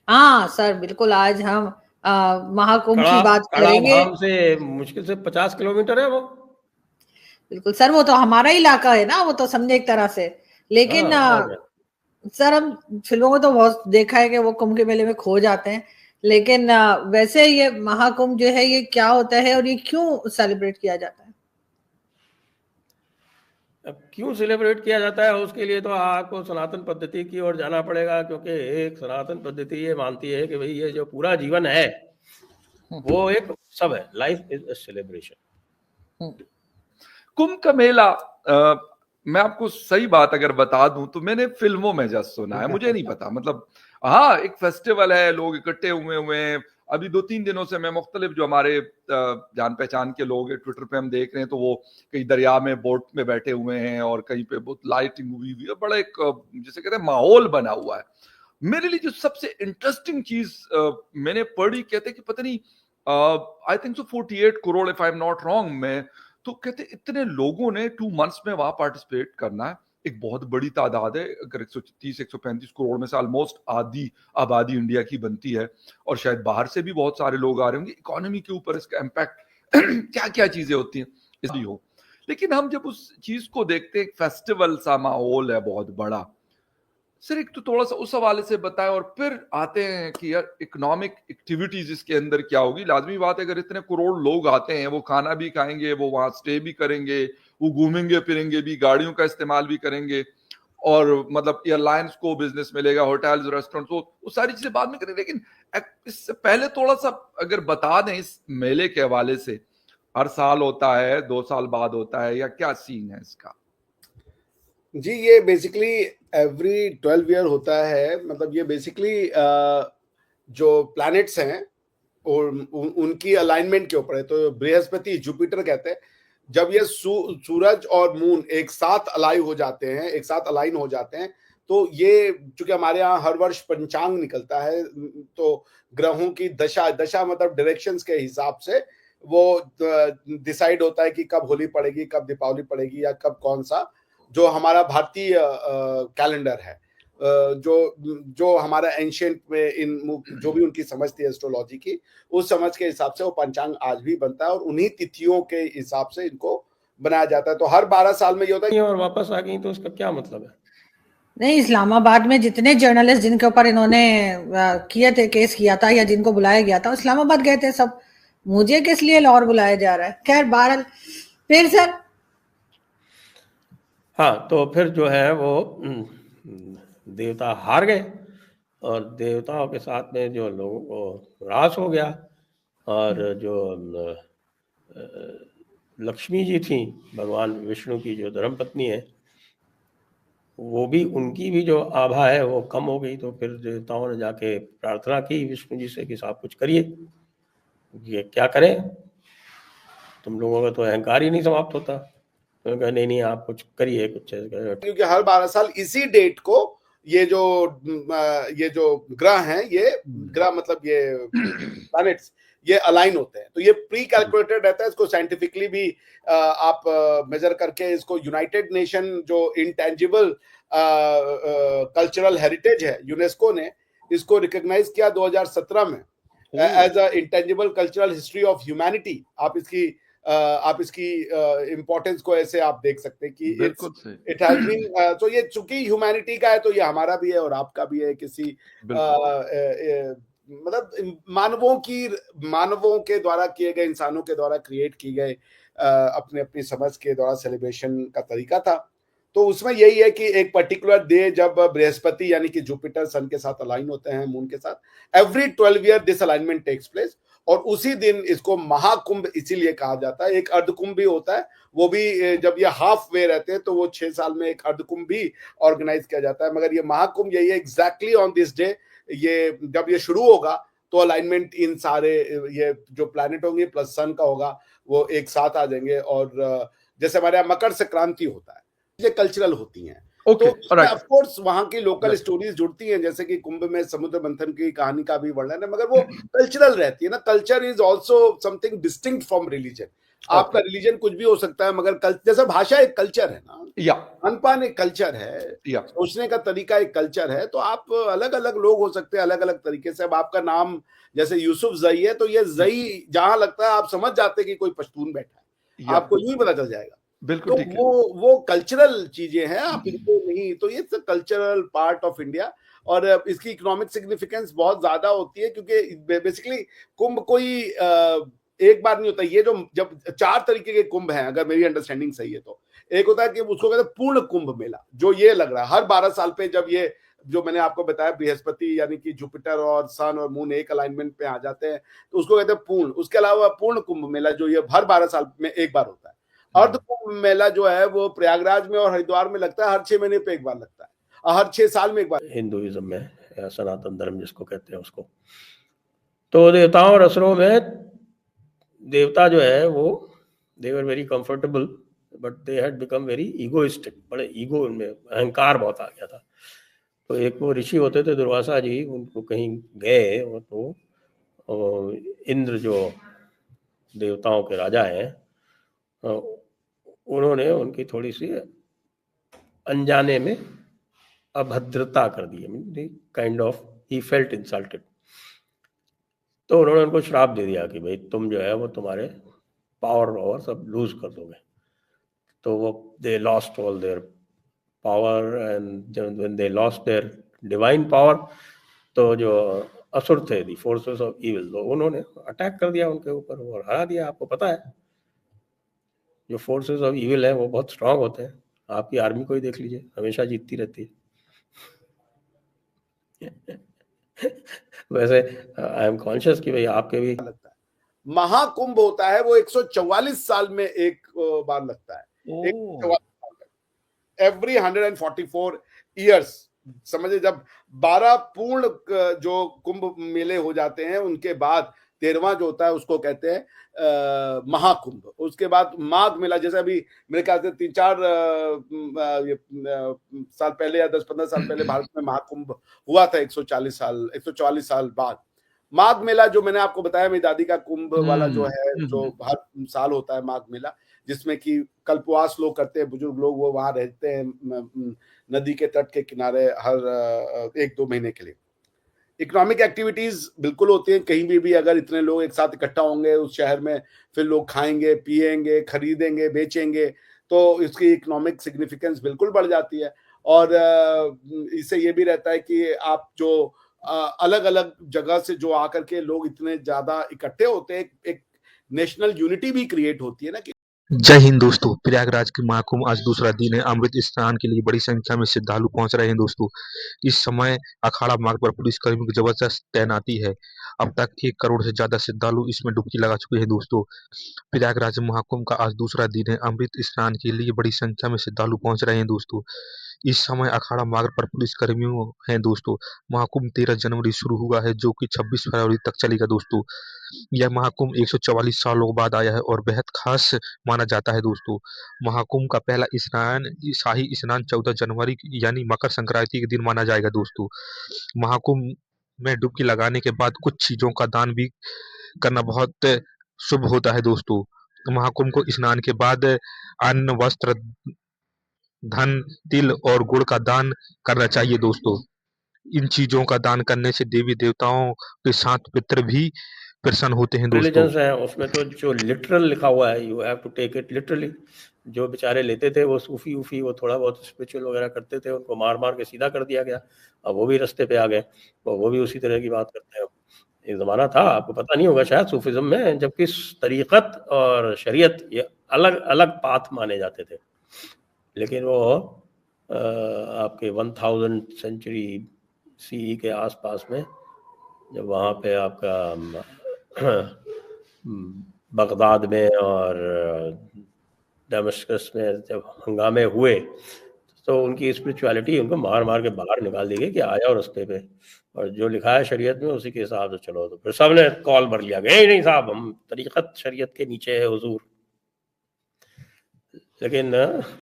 हाँ सर, बिल्कुल आज हम महाकुंभ की कड़ा बात कड़ा करेंगे। धाम से मुश्किल से 50 किलोमीटर है वो। बिल्कुल सर, वो तो हमारा इलाका है ना, वो तो समझे एक तरह से। हाँ, लेकिन और क्या। सर हम फिल्मों में तो बहुत देखा है कि वो कुंभ के मेले में खो जाते हैं। लेकिन वैसे ये महाकुंभ जो है ये क्या होता है और ये क्यों सेलिब्रेट किया जाता है? अब क्यों सेलिब्रेट किया जाता है, उसके लिए तो आपको सनातन पद्धति की ओर जाना पड़ेगा, क्योंकि एक सनातन पद्धति ये मानती है कि भाई ये जो पूरा जीवन है वो एक उत्सव है, लाइफ इज अ सेलिब्रेशन। कुंभ का मेला, मैं आपको सही बात अगर बता दूं तो मैंने फिल्मों में जस्ट सुना है, मुझे नहीं पता। मतलब हाँ, एक फेस्टिवल है, लोग इकट्ठे हुए हैं। अभी 2-3 दिनों से मैं मुख्तलिफ जो हमारे जान पहचान के लोग हैं ट्विटर पे हम देख रहे हैं, तो वो कहीं दरिया में बोट में बैठे हुए हैं और कहीं पे बहुत लाइटिंग हुई हुई है, बड़ा एक जिसे कहते हैं माहौल बना हुआ है। मेरे लिए जो सबसे इंटरेस्टिंग चीज मैंने पढ़ी, कहते कि पता नहीं, I think so 48 crore if I am not wrong में, तो कहते इतने लोगों ने 2 मंथ्स में वहां पार्टिसिपेट करना है। एक बहुत बड़ी तादाद है, अगर 130-135 करोड़ में से ऑलमोस्ट आधी आबादी इंडिया की बनती है, और शायद बाहर से भी बहुत सारे लोग आ रहे होंगे। इकोनॉमी के ऊपर इसका इम्पैक्ट क्या क्या चीजें होती हैं इसलिए हो। लेकिन हम जब उस चीज को देखते हैं, एक फेस्टिवल सा माहौल है बहुत बड़ा। सर एक तो थोड़ा सा उस हवाले से बताएं, और फिर आते हैं कि यार इकोनॉमिक एक्टिविटीज इसके अंदर क्या होगी। लाजमी बात है, अगर इतने करोड़ लोग आते हैं, वो खाना भी खाएंगे, वो वहां स्टे भी करेंगे, वो घूमेंगे फिरेंगे भी, गाड़ियों का इस्तेमाल भी करेंगे, और मतलब एयरलाइंस को बिजनेस मिलेगा, होटल्स रेस्टोरेंट, वो सारी चीजें बाद में करेंगे। लेकिन इससे पहले थोड़ा सा अगर बता दें इस मेले के हवाले से, हर साल होता है, 2 साल बाद होता है, या क्या सीन है इसका? जी, ये बेसिकली एवरी 12 ईयर होता है। मतलब ये बेसिकली जो प्लैनेट्स हैं और उनकी अलाइनमेंट के ऊपर है। तो बृहस्पति, जुपिटर कहते हैं, जब ये सूरज और मून एक साथ अलाइन हो जाते हैं, तो ये चूंकि हमारे यहाँ हर वर्ष पंचांग निकलता है, तो ग्रहों की दशा दशा मतलब डायरेक्शंस के हिसाब से वो डिसाइड होता है कि कब होली पड़ेगी, कब दीपावली पड़ेगी, या कब कौन सा जो हमारा भारतीय कैलेंडर है, जो जो हमारा एंशियंट में इन जो भी उनकी समझ थी एस्ट्रोलॉजी की, उस समझ के हिसाब से वो पंचांग आज भी बनता है, और उन्हीं तिथियों के हिसाब से इनको बनाया जाता है। तो हर 12 साल में ये होता है। और वापस आ गई तो उसका क्या मतलब है? नहीं, इस्लामाबाद में जितने जर्नलिस्ट जिनके ऊपर इन्होंने किए थे, केस किया था या जिनको बुलाया गया था, इस्लामाबाद गए थे सब। मुझे किस लिए लाहौर बुलाया जा रहा है? खैर बहरहाल, फिर सर हाँ, तो फिर जो है वो देवता हार गए, और देवताओं के साथ में जो लोगों को ह्रास हो गया। और जो लक्ष्मी जी थी, भगवान विष्णु की जो धर्मपत्नी है, वो भी, उनकी भी जो आभा है वो कम हो गई। तो फिर देवताओं ने जाके प्रार्थना की विष्णु जी से कि साहब कुछ करिए, ये क्या करें, तुम लोगों का तो अहंकार ही नहीं समाप्त होता। तो कहा नहीं नहीं, आप कुछ करिए, कुछ। क्योंकि हर 12 साल इसी डेट को ये जो ग्रह हैं, ये ग्रह मतलब ये प्लैनेट्स, ये अलाइन होते हैं। तो ये प्री कैलकुलेटेड रहता है। इसको साइंटिफिकली भी आप मेजर करके, इसको यूनाइटेड नेशन जो इंटेंजिबल कल्चरल हेरिटेज है, यूनेस्को ने इसको रिकॉग्नाइज किया 2017 में as a intangible cultural history of humanity. आप इसकी इम्पोर्टेंस को ऐसे आप देख सकते हैं कि इट हैज बीन, तो ये चूंकि ह्यूमैनिटी का है, तो ये हमारा भी है और आपका भी है। किसी मतलब मानवों के द्वारा किए गए, इंसानों के द्वारा क्रिएट की गए अपने अपनी समझ के द्वारा सेलिब्रेशन का तरीका था। तो उसमें यही है कि एक पर्टिकुलर डे जब बृहस्पति यानी कि जुपिटर सन के साथ अलाइन होते हैं मून के साथ, every 12 year this alignment takes place, और उसी दिन इसको महाकुंभ इसीलिए कहा जाता है। एक अर्धकुंभ भी होता है, वो भी जब ये हाफ वे रहते हैं तो वो 6 साल में एक अर्धकुंभ भी ऑर्गेनाइज किया जाता है। मगर ये महाकुंभ यही है, एग्जैक्टली ऑन दिस डे, ये जब ये शुरू होगा तो अलाइनमेंट इन सारे ये जो प्लैनेट होंगे प्लस सन का होगा, वो एक साथ आ जाएंगे। और जैसे हमारे यहाँ मकर संक्रांति होता है, ये कल्चरल होती हैं। तो ऑफ कोर्स वहां की लोकल स्टोरीज जुड़ती हैं, जैसे कि कुंभ में समुद्र मंथन की कहानी का भी वर्णन है, मगर वो कल्चरल रहती है ना। Culture is also something distinct from religion. आपका रिलीजन कुछ भी हो सकता है, मगर जैसे भाषा एक कल्चर है ना, या खान-पान एक कल्चर है, या सोचने का तरीका एक कल्चर है, तो आप अलग-अलग लोग हो सकते हैं अलग-अलग तरीके से। अब आपका नाम जैसे यूसुफ ज़ई है, तो ये ज़ई जहाँ लगता है आप समझ जाते हैं कि कोई पश्तून बैठा है, या आपको यूं ही पता चल जाएगा। बिल्कुल तो ठीक है। वो कल्चरल चीजें हैं, आप इनको नहीं, तो ये कल्चरल पार्ट ऑफ इंडिया। और इसकी इकोनॉमिक सिग्निफिकेंस बहुत ज्यादा होती है, क्योंकि बेसिकली कुंभ कोई एक बार नहीं होता। ये जो जब 4 तरीके के कुंभ हैं, अगर मेरी अंडरस्टैंडिंग सही है तो, एक होता है कि उसको कहते हैं पूर्ण कुंभ मेला, जो ये लग रहा है हर 12 साल पे, जब ये जो मैंने आपको बताया बृहस्पति यानी कि जुपिटर और सन और मून एक अलाइनमेंट पे आ जाते हैं, तो उसको कहते हैं पूर्ण। उसके अलावा पूर्ण कुंभ मेला जो ये हर 12 साल में एक बार होता है। अर्ध कुंभ मेला जो है वो प्रयागराज में और हरिद्वार में लगता है, हर 6 महीने पे एक बार लगता है, और हर 6 साल में एक बार। हिंदुइज्म में या सनातन धर्म जिसको कहते हैं उसको, तो देवताओं और असुरों में देवता जो है वो they were very comfortable, but they had become very egoistic. बड़े ईगो, उनमें अहंकार बहुत आ गया था। तो एक वो ऋषि होते थे दुर्वासा जी, उनको कहीं गए और तो इंद्र जो देवताओं के राजा हैं, उन्होंने उनकी थोड़ी सी अनजाने में अभद्रता कर दी, kind of he felt insulted. तो उन्होंने उनको श्राप दे दिया कि भाई तुम जो है वो तुम्हारे पावर सब लूज कर दोगे। तो वो they lost all their power, and when they lost their divine power, तो जो असुर थे, दी फोर्सेस ऑफ इविल, तो उन्होंने अटैक कर दिया उनके ऊपर और हरा दिया। आपको पता है जो फोर्सेस ऑफ इविल है वो बहुत स्ट्रांग होते हैं। आपकी आर्मी को ही देख लीजिए, हमेशा जीतती रहती है। वैसे आई एम कॉन्शियस कि भाई आपके भी लगता है महाकुंभ होता है वो 144 साल में एक बार लगता है, एवरी 144 ईयर्स। समझे, जब 12 पूर्ण जो कुंभ मेले हो जाते हैं, उनके बाद 13वां जो होता है उसको कहते हैं महाकुंभ। उसके बाद माघ मेला, जैसे अभी मेरे ख्याल से 3-4 साल पहले या 10-15 साल पहले भारत में महाकुंभ हुआ था, 144 साल बाद। माघ मेला जो मैंने आपको बताया, मेरी दादी का कुंभ वाला जो है, जो हर साल होता है माघ मेला, जिसमें कि कल्पवास लोग करते हैं, बुजुर्ग लोग, वो वहां रहते हैं नदी के तट के किनारे हर 1-2 महीने के लिए। इकोनॉमिक एक्टिविटीज बिल्कुल होती हैं कहीं भी अगर इतने लोग एक साथ इकट्ठा होंगे उस शहर में, फिर लोग खाएंगे, पिएंगे, खरीदेंगे, बेचेंगे, तो इसकी इकोनॉमिक सिग्निफिकेंस बिल्कुल बढ़ जाती है। और इससे ये भी रहता है कि आप जो अलग अलग जगह से जो आकर के लोग इतने ज्यादा इकट्ठे होते हैं, एक नेशनल यूनिटी भी क्रिएट होती है ना। जय हिंद दोस्तों। प्रयागराज के महाकुंभ आज दूसरा दिन है। अमृत स्नान के लिए बड़ी संख्या में श्रद्धालु पहुंच रहे हैं दोस्तों। इस समय अखाड़ा मार्ग पर पुलिसकर्मियों की जबरदस्त तैनाती है। अब तक 1 करोड़ से ज्यादा श्रद्धालु इसमें डुबकी लगा चुके हैं दोस्तों। प्रयागराज महाकुंभ का आज दूसरा दिन है। अमृत स्नान के लिए बड़ी संख्या में श्रद्धालु पहुंच रहे हैं दोस्तों। इस समय अखाड़ा मार्ग पर पुलिसकर्मियों हैं दोस्तों। महाकुंभ 13 जनवरी शुरू हुआ है, जो कि 26 फरवरी तक चलेगा दोस्तों। यह महाकुंभ 144 सालों बाद आया है और बेहद खास माना जाता है दोस्तों। महाकुंभ का पहला स्नान, शाही स्नान 14 जनवरी यानी मकर संक्रांति के दिन माना जाएगा दोस्तों। महाकुंभ में डुबकी लगाने के बाद कुछ चीजों का दान भी करना बहुत शुभ होता है दोस्तों। महाकुंभ को स्नान के बाद अन्न, वस्त्र, धन, तिल और गुड़ का दान करना चाहिए दोस्तों। इन चीजों का दान करने से देवी देवताओं के साथ पितृ भी प्रसन्न होते हैं दोस्तों। रिलीजन्स हैं उसमें तो जो लिटरल लिखा हुआ है, you have to take it literally. जो बेचारे लेते थे वो सूफी उफी, वो थोड़ा बहुत स्पिरिचुअल वगैरह करते थे, उनको मार मार के सीधा कर दिया गया। अब वो भी रास्ते पे आ गए, वो भी उसी तरह की बात करते हैं। एक ज़माना था, आपको पता नहीं होगा शायद, सूफिज्म में, जबकि तरीक़त और शरीयत ये अलग अलग पाथ माने जाते थे। लेकिन वो आपके 1000 सेंचुरी CE के आसपास में, जब वहाँ पे आपका बगदाद में और दमिश्क में जब हंगामे हुए, तो उनकी स्पिरिचुअलिटी उनको मार मार के बाहर निकाल दी गई कि आ जाओ रास्ते पे, और जो लिखा है शरीयत में उसी के हिसाब से चलो। तो फिर सब ने कॉल भर लिया गया, नहीं साहब, हम तरीक़त शरीयत के नीचे है हुजूर। लेकिन